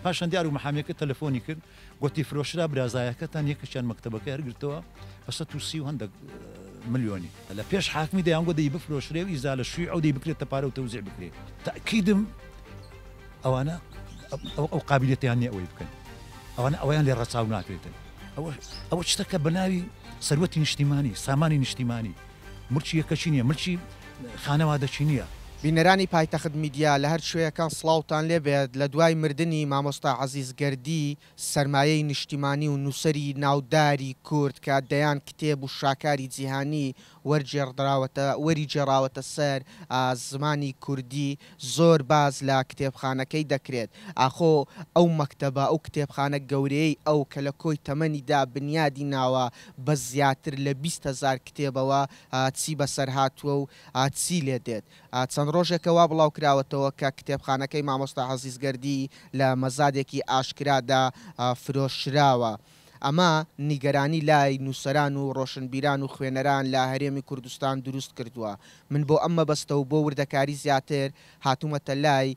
پاشان دیار و محامێکە تەلەفۆنی کرد گوتی فرۆشرا برازایەکەتان یەکەشیان مەکتەبەکە هەرگرتەوە بەسە تووسی و هەندێک ملیۆنی لە پێش حاکمی دەیان گۆ دەی بفرۆشرێ و ئیزا لە شووی ئەو دەی بکرێتە پارە و تەوزیع بکرێت تاکیدم ئەوانە ئەو قابلیەتیان نییە ئەوەی بکەن ئەویان لێ ڕەچاو ناکرێتن ئەوە شتەکە بەناوی سەروەتی نیشتیمانی سامانی نیشتیمانی مرچی یەکەچی نییە مرچی خانەوادەچی نییە. بینەرانی پایتەخت میدیا لە هەر شوێیەکان سڵاوتان لێبێت لە دوای مردنی مامۆستا عەزیزگەردی سەرمایەی نیشتیمانی و نووسری ناوداری کورد کە دەیان کتێب و شاکاری جیهانی وەری جێڕاوەتە سەر زمانی کوردی زۆر باز لە کتێبخانەکەی دەکرێت ئاخۆ ئەو مەکتەبە ئەو کتێبخانە گەورەی ئەو کە لە کۆی تەمەنیدا بنیادی ناوە بە زیاتر لە 20,000 کتێبەوە چی بەسەر هاتووە و چی لێ دێت چەند ڕۆژێکەوە بڵاو کراوەتەوە کە کتێبخانەکەی مامۆستا عەزیزگەردی لە مەزادێکی ئاشکرادا فرۆشراوە. ئەمە نیگەرانی لای نووسەران و ڕۆشنبیران و خوێنەران لە هەرێمی کوردستان دروست کردووە. من بۆ ئەمە بەستە و بۆ وردەکاری زیاتر هاتوومەتە لای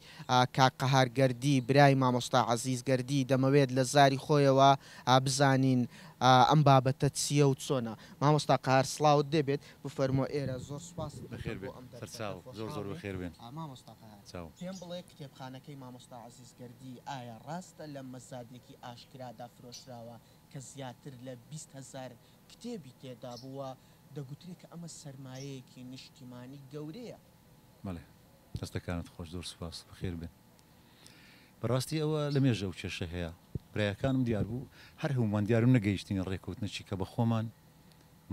کاقەهارگەردی برای مامۆستا عەزیزگەردی دەمەوێت لە زاری خۆیەوە بزانین ئەم بابەتە چییە و چۆنە. مامۆستا قەهار سڵاوت دەبێت بفەرمۆ ئێرە زۆر سوپاس زۆر بەخێر بێن. مامۆستا قەهار پێم بڵێ کتێبخانەکەی مامۆستا عەزیزگەردی ئایا ڕاستە لە مەزادێکی ئاشکرادا فرۆشراوە کە زیاتر لە 20,000 کتێبی تێدا بووە دەگوترێت کە ئەمە سەرمایەیەکی نیشتیمانی گەورەیە؟ بەڵێ دەستەکانت خۆش زۆر سوپاس بەخێر بێن. بەڕاستی ئەوە لە مێژە و کێشە هەیە برایەکانم دیار بوو هەر هەمومان دیارم نەگەیشتین ڕێکەوتنەچی کە بە خۆمان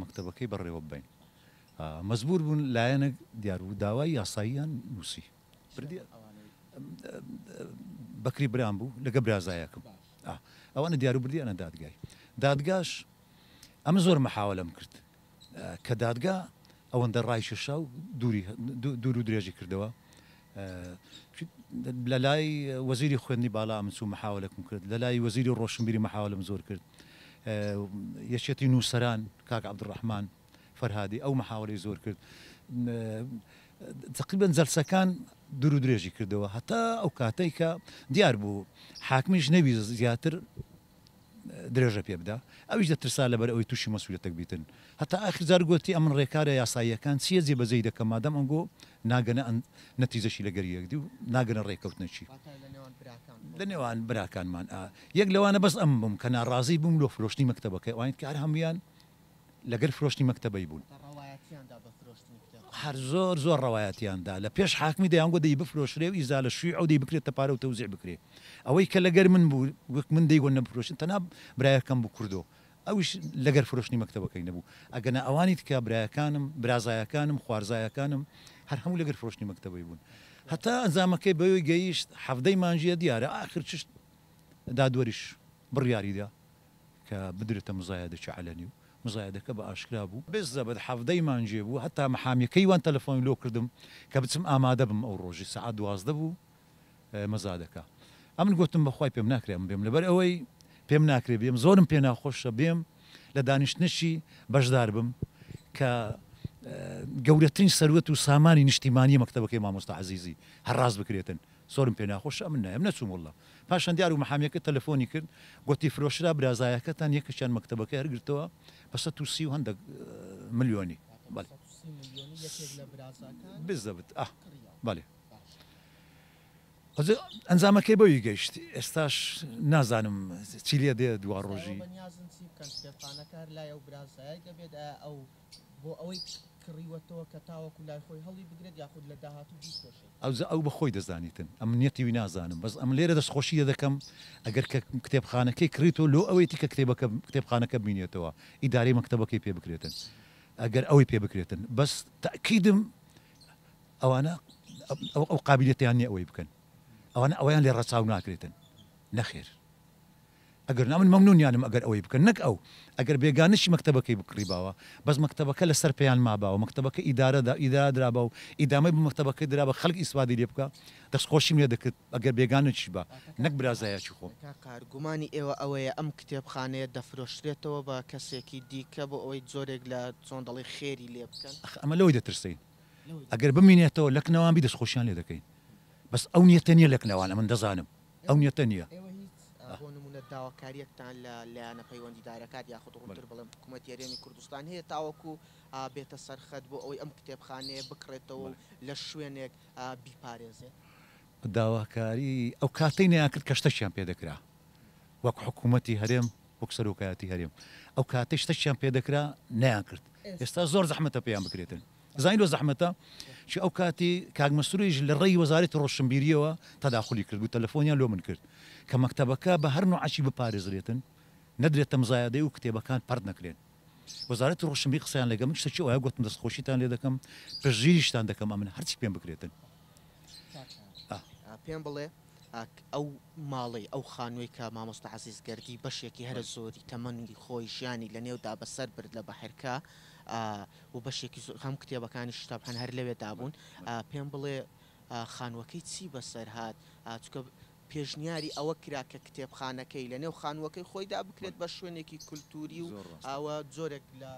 مەکتەبەکەی بەڕێوە بین مەزبور بوون لایەنە دیار بوو داوای یاساییان نووسی بەکری برام بوو لەگە برازایەکەم ئەوانە دیار و بردیانە دادگای دادگاش ئەمە زۆر مەحاولەم کرد کە دادگا ئەوەندە ڕای شەشا و دوور و درێژی کردەوە لە لای وەزیری خوێندنی باڵا ئەم چوو مەحاولەکەم کرد لە لای وەزیری ڕۆشنبیری مەحاولەم زۆر کرد یەکێتی نووسەران کاک عەبدوڕەحمان فەرهادی ئەو مەحاولەی زۆر کرد تقریبا جەلسەکان دوور و درێژی کردەوە هەتا ئەو کاتەی کە دیار بوو حاکمیش نەوی زیاتر درێژە پێ بدا ئەویش دەترسا لەبەر ئەوەی تووشی مەسئولیەتێک بیتن هەتا ئاخر جار گوتی ئەمن ڕێکارە یاساییەکان چیە جێبەجێی دەکەم مادەم ئەنگۆ ناگەنە نەتیجەشی لەگەر یەکدی و ناگەنە ڕێکەوتنەچی لە نێوان براکانمان یەک لەوانە بەس ئەم بووم کە ناڕازی بووم لۆ فرۆشتنی مەکتەبەکەی ئەوانیت کە هەر هەمویان لەگەر فرۆشتنی مەکتەبەی بوون هەر زۆر ڕەوایەتیاندا لە پێش حاکمی دەیان گۆ دەی بفرۆشرێ و ئیزا لە شووی ئەو دەی بکرێتە پارە و تەوزیع بکرێ ئەوەی کە لەگەر من بوو وەک من دەیگۆ نەبفرۆشن تەنها برایەکەم بوو کردو ئەویش لەگەر فرۆشتنی مەکتەبەکەی نەبوو ئەگەنە ئەوانیت کە برایەکانم برازایەکانم خوارزایەکانم هەر هەموو لەگەر فرۆشتنی مەکتەبەی بوون هەتا ئەنجامەکەی بەوەی گەیشت هەفتەی مانجیە دیارە ئاخر چشت دادوەریش بڕیاریدا کە بدرێتە مزایەدەی عەلەنی و مزایەدەکە بە ئاشکرا بوو بێزەبەت هەفتەی مانجێ بوو هەتا محامیەکەی وان تەلەفۆنی لۆ کردم کە بچم ئامادە بم ئەو ڕۆژی سەعات 12 بوو مەزادەکە ئەمن گوتم بەخوای پێم ناکرێم بێم لەبەر ئەوەی پێم ناکرێ بێم زۆرم پێ ناخۆشە بێم لە دانیشتنشی بەشدار بم کە گەورەترین سەروەت و سامانی نیشتیمانی مەکتەبەکەی مامۆستا عەزیزی هەرڕاز بکرێتن زۆرم پێ ناخۆشە ئەمن نایم نەچووم وەڵڵا پاشان دیار و محامیەکە تەلەفۆنی کرد گوتی فرۆشرا برازایەکەتان یەکەشیان مەکتەبەکەی هەرگرتەوە بەسە تووسی و هەندێک ملیۆنی بزەبت بەڵێ ئەنجامەکەی بەوی گەیشت ئێستاش نازانم چی لێ دێ دوا ڕۆژی کڕیوەتەوە کە تاوەکو لای خۆی هەڵی بگرێت یاخود لە داهاتوو بیستۆشێت ئەو بەخۆی دەزانیتن ئەم نیەتیوی نازانم بەس ئەم لێرە دەستخۆشیە دەکەم ئەگەر کە کتێبخانەکەی کڕیتەوە لۆ ئەوەی تیکە کتێبخانەکە بینێتەوە ئیدارەی مەکتەبەکەی پێ بکرێتن ئەگەر ئەوەی پێ بکرێتن بەس تاکیدم ئەوانە ئەو قابلیەتیان نییە ئەوەی بکەن ئەویان لێ ڕەچاو ناکرێتن نەخێر ئەگەر نامن مەمنونیانم ئەگەر ئەوەی بکەن نەک ئەو ئەگەر بێگانشی مەکتەبەکەی بکڕیباوە بەس مەکتەبەکە لەسەر پێیان ماباوە مەکتەبەکە ئیدارە درابە و ئیدامەی بە مەکتەبەکەی درا بە خەڵک ئیسوادی لێ بکە دەستخۆشیم لێ دەکرد ئەگەر بێگانەی بە نەک برازایەکی خۆ کارگومانی ئێوە ئەوەیە ئەم کتێبخانەیە دەفرۆشرێتەوە بە کەسێکی دیکە بۆ ئەوەی زۆرێک لە چۆن دەڵی خێری لێ بکەن ئەمە لەوەی دەترسین ئەگەر بمینێتەوە لەکنەوان بی دەستخۆشیان لێ دەکەین بەس ئەو نیەتە نییە لەکنەوانە من دەزانم ئەو نیەتە نییە داواکاریەکتان لە لایەنە پەیوەندیدارەکات یاخود ڕوونتر بڵێم حکوومەتی هەرێمی کوردستان هەیە تاوەکو بێتە سەرخەت بۆ ئەوەی ئەم کتێبخانەیە بکڕێتەوە لە شوێنێک بیپارێزێت؟ داواکاری ئەو کاتەی نەیانکرد کە شتەشیان پێدەکرا وەک حکوومەتی هەرێم وەک سەرۆکایەتی هەرێم ئەو کاتەی شتەشیان پێدەکرا نەیان کرد ئێستا زۆر زەحمەتە پێیان بکرێتن زانین لۆ زەحمەتە چ ئەو کاتی کاک مەسرووریش لە ڕێی وەزارەتی ڕۆشنبیریەوە تەداخلی کرد و تەلەفۆنیان لۆ من کرد کە مەکتەبەکە بە هەر نوعچی بپارێزرێتن نەدرێت تەمزایەدەی و کتێبەکان پەرد نەکرێن وەزارەتی ڕۆشنبیری قسەیان لەگەڵ من شتێکی ئەوە گوتم دەستخۆشیتان لێ دەکەم پژگیریشتان دەکەم ئەمن هەرچی پێم بکرێتن پێم بڵێ ئەو ماڵی ئەو خانووی کە مامۆستا عەزیز گەردی بەشێکی هەرە زۆری تەمەنی خۆی ژیانی لە نێودا بەسەر برد لە بەحرکە و بەشێکی هەم کتێبەکانی شتابحان هەر لەوێدا بوون پێم بڵێ خانووەکەی چی بەسەر هات چکە پێشنیاری ئەوە کرا کە کتێبخانەکەی لە نێو خانووەکەی خۆیدا بکرێت بە شوێنێکی کولتوری و ئەوە زۆرێک لە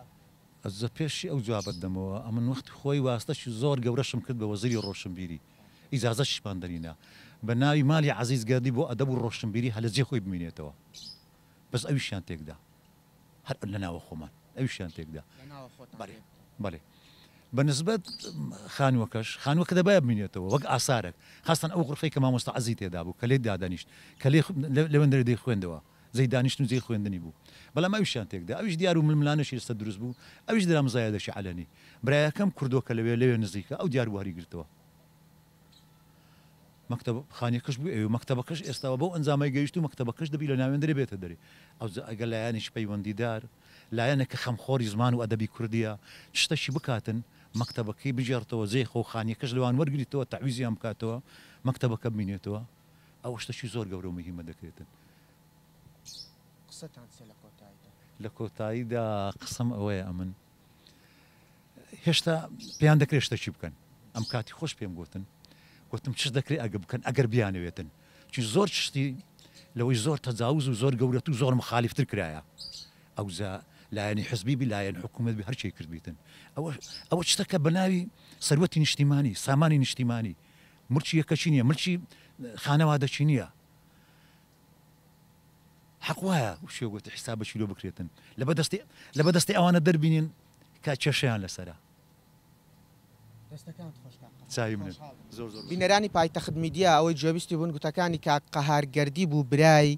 ئەزە پێشی ئەو جوابەت دەمەوە ئەمن وەختی خۆی واستەشی زۆر گەورەشم کرد بە وەزیری ڕۆشنبیری ئیجازەشیشمان دەرینە بە ناوی مالی عەزیز گەردی بۆ ئەدەب و ڕۆشنبیری هەلەجێ خۆی بمینێتەوە بەس ئەویشیان تێکدا هەر لە ناوە خۆمان ئەویشیان تێکدا بەڵێ بەنسبەت خانووەکە دەبایە بمینێتەوە وەک ئاسارێک خاستان ئەو غرفەی کە مامۆستا عەزیز تێدا بوو کە لێ دادانیشت کە لەوێندەرە دەی خوێندەوە زەی دانیشتن و جێی خوێندنی بوو بەڵام ئەویشیان تێکدا ئەویش دیار و ململانەشی لەسەر دروست بوو ئەویش درامزایە دەشی عەلەنی برایەکەم کوردۆکە لەوێ نزیکە ئەو دیارواری گرتەوە مەکتەب خانیەکەش بوو ئەوێ مەکتەبەکەش ئێستاوە بەو ئەنجامای گەیشت و مەکتەبەکەش دەبی لە ناوێندرە بێتە دەرێ ئەو ئەگەر لایەنیش پەیوەندیدار لایەنێکە خەمخۆری زمان و ئەدەبی کوردیە شتەشی بکاتن مەکتەبەکەی بژێڕتەوە جێی خۆ خانیەکەش لەوان وەرگریتەوە تەعویزیان بکاتەوە مەکتەبەکە بمینێتەوە ئەو شتەشی زۆر گەورە و مهمە دەکرێتن لە کۆتاییدا قسم ئەوەیە ئەمن هێشتا پێیان دەکرێت شتەکی بکەن ئەم کاتی خۆش پێم گوتم چش دەکرێت ئەگە بکەن ئەگەر بیانەوێتن چی زۆر شتی لەوەی زۆر تەجاوز و زۆر گەورەت و زۆر مخالیفتر کرایە ئەوزە لایەنی حزبی لایەن حکوومەت بی هەرچی کردبیتن ئەوە شتەکە بە ناوی سەروەتی نیشتیمانی سامانی نیشتیمانی ملکی یەکەچی نییە ملکی خانەوادەچی نییە حەق وایە شێگوتی حسابەشی لۆ بکرێتن لە بەدەستی ئەوانە دەربینین کا کێشەیان لەسەرە بینەرانی پایتەخت میدیا ئەوەی جێویستی بوون گوتەکانی کاک قەهار گەردی بوو برای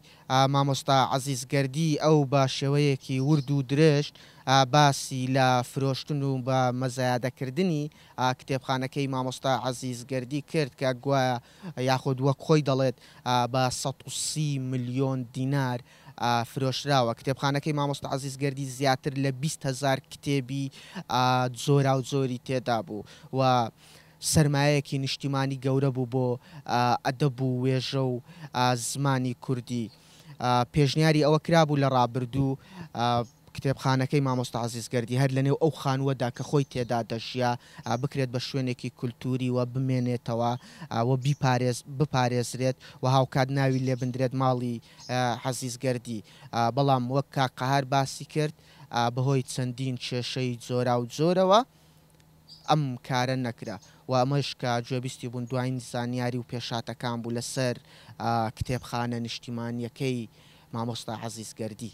مامۆستا عەزیز گەردی ئەو بە شێوەیەکی ورد و درێژ باسی لە فرۆشتن و بە مەزایادەکردنی کتێبخانەکەی مامۆستا عەزیز گەردی کرد کە گوایە یاخود وەک خۆی دەڵێت بە 130 ملیۆن دینار فرۆشراوە کتێبخانەکەی مامۆستا عەزیز گەردی زیاتر لە 20,000 کتێبی زۆرا و زۆری تێدا بوو و سەرمایەکی نیشتیمانی گەورە بوو بۆ ئەدەب و وێژە و زمانی کوردی پێشنیاری ئەوە کرابوو لە ڕابردوو کتێبخانەکەی مامۆستا عەزیز گەردی هەر لە نێو ئەو خانووەدا کە خۆی تێدا دەژیا بکرێت بە شوێنێکی کولتوری و بمێنێتەوە و بپارێزرێت و هاوکات ناوی لێ بندرێت ماڵی عەزیز گەردی بەڵام وەک کاک قەهار باسی کرد بەهۆی چەندین کێشەی جۆرا و جۆرەوە ئەم کارە نەکرا و ئەمەش کە گوێبیستی بوون دوایین زانیاری و پێشاتەکان بوو لەسەر کتێبخانە نیشتیمانیەکەی مامۆستا عەزیز گەردی.